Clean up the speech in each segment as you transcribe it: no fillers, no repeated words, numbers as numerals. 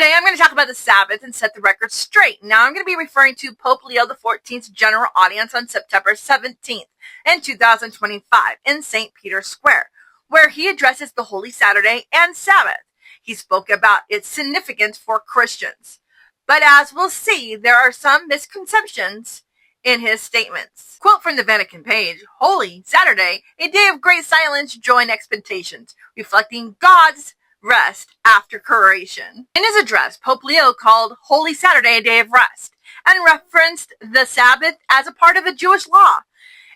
Today I'm going to talk about the Sabbath and set the record straight. Now I'm going to be referring to Pope Leo XIV's general audience on September 17th in 2025 in St. Peter's Square, where he addresses the Holy Saturday and Sabbath. He spoke about its significance for Christians. But as we'll see, there are some misconceptions in his statements. Quote from the Vatican page, Holy Saturday, a day of great silence, joy, and expectations, reflecting God's rest after creation. In his address, Pope Leo called Holy Saturday a day of rest and referenced the Sabbath as a part of the Jewish law.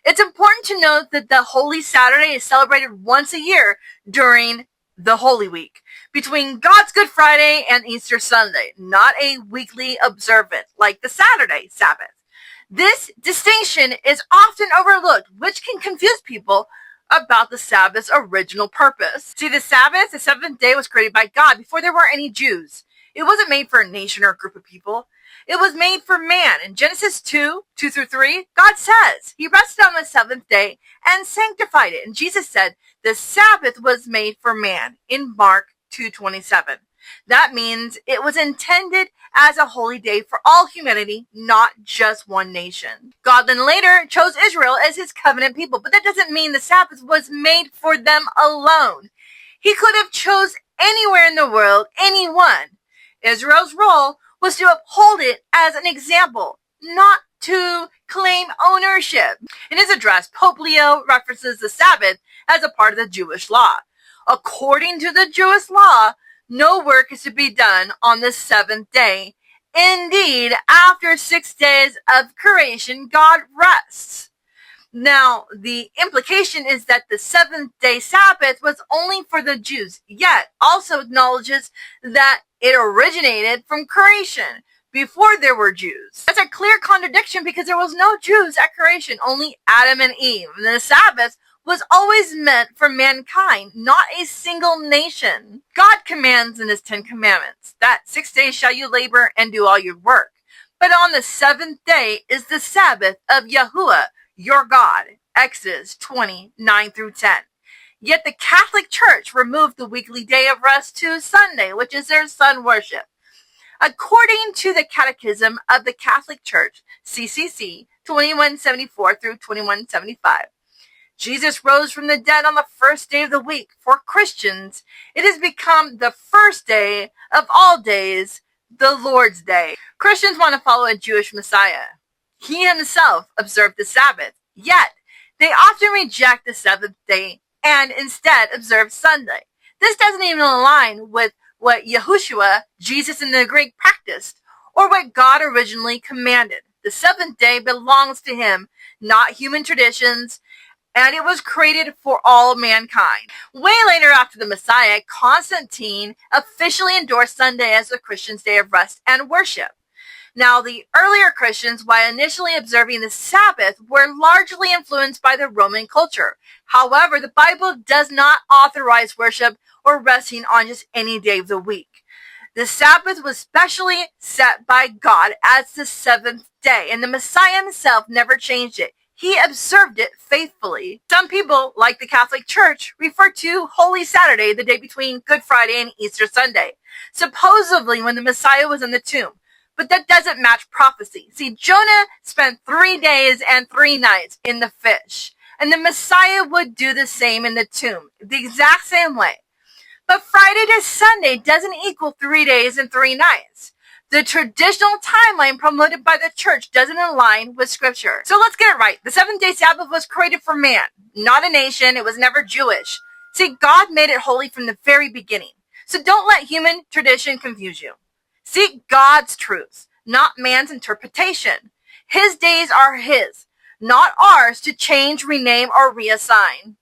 It's important to note that the Holy Saturday is celebrated once a year during the Holy Week, between God's Good Friday and Easter Sunday, not a weekly observance like the Saturday Sabbath. This distinction is often overlooked, which can confuse people about the Sabbath's original purpose. See, the Sabbath, the seventh day, was created by God before there were any Jews. It wasn't made for a nation or a group of people. It was made for man. In Genesis 2:2-3, God says he rested on the seventh day and sanctified it. And Jesus said the Sabbath was made for man in Mark 2:27. That means it was intended as a holy day for all humanity, not just one nation. God then later chose Israel as his covenant people, but that doesn't mean the Sabbath was made for them alone. He could have chose anywhere in the world, anyone. Israel's role was to uphold it as an example, not to claim ownership. In his address, Pope Leo references the Sabbath as a part of the Jewish law. According to the Jewish law, no work is to be done on the seventh day. Indeed, after 6 days of creation, God rests. Now, the implication is that the seventh-day Sabbath was only for the Jews, yet also acknowledges that it originated from creation before there were Jews. That's a clear contradiction because there was no Jews at creation, only Adam and Eve. And the Sabbath was always meant for mankind, not a single nation. God commands in his 10 Commandments that 6 days shall you labor and do all your work. But on the seventh day is the Sabbath of Yahuwah, your God. Exodus 20:9-10. Yet the Catholic Church removed the weekly day of rest to Sunday, which is their sun worship. According to the Catechism of the Catholic Church, CCC 2174-2175, Jesus rose from the dead on the first day of the week. For Christians, it has become the first day of all days, the Lord's Day. Christians want to follow a Jewish Messiah. He himself observed the Sabbath, yet they often reject the seventh day and instead observe Sunday. This doesn't even align with what Yahushua, Jesus in the Greek, practiced, or what God originally commanded. The seventh day belongs to him, not human traditions, and it was created for all mankind. Way later after the Messiah, Constantine officially endorsed Sunday as the Christians' day of rest and worship. Now, the earlier Christians, while initially observing the Sabbath, were largely influenced by the Roman culture. However, the Bible does not authorize worship or resting on just any day of the week. The Sabbath was specially set by God as the seventh day, and the Messiah himself never changed it. He observed it faithfully. Some people, like the Catholic Church, refer to Holy Saturday, the day between Good Friday and Easter Sunday, supposedly when the Messiah was in the tomb. But that doesn't match prophecy. See, Jonah spent 3 days and 3 nights in the fish, and the Messiah would do the same in the tomb, the exact same way. But Friday to Sunday doesn't equal 3 days and 3 nights. The traditional timeline promoted by the church doesn't align with scripture. So let's get it right. The seventh-day Sabbath was created for man, not a nation. It was never Jewish. See, God made it holy from the very beginning. So don't let human tradition confuse you. Seek God's truth, not man's interpretation. His days are his, not ours to change, rename, or reassign.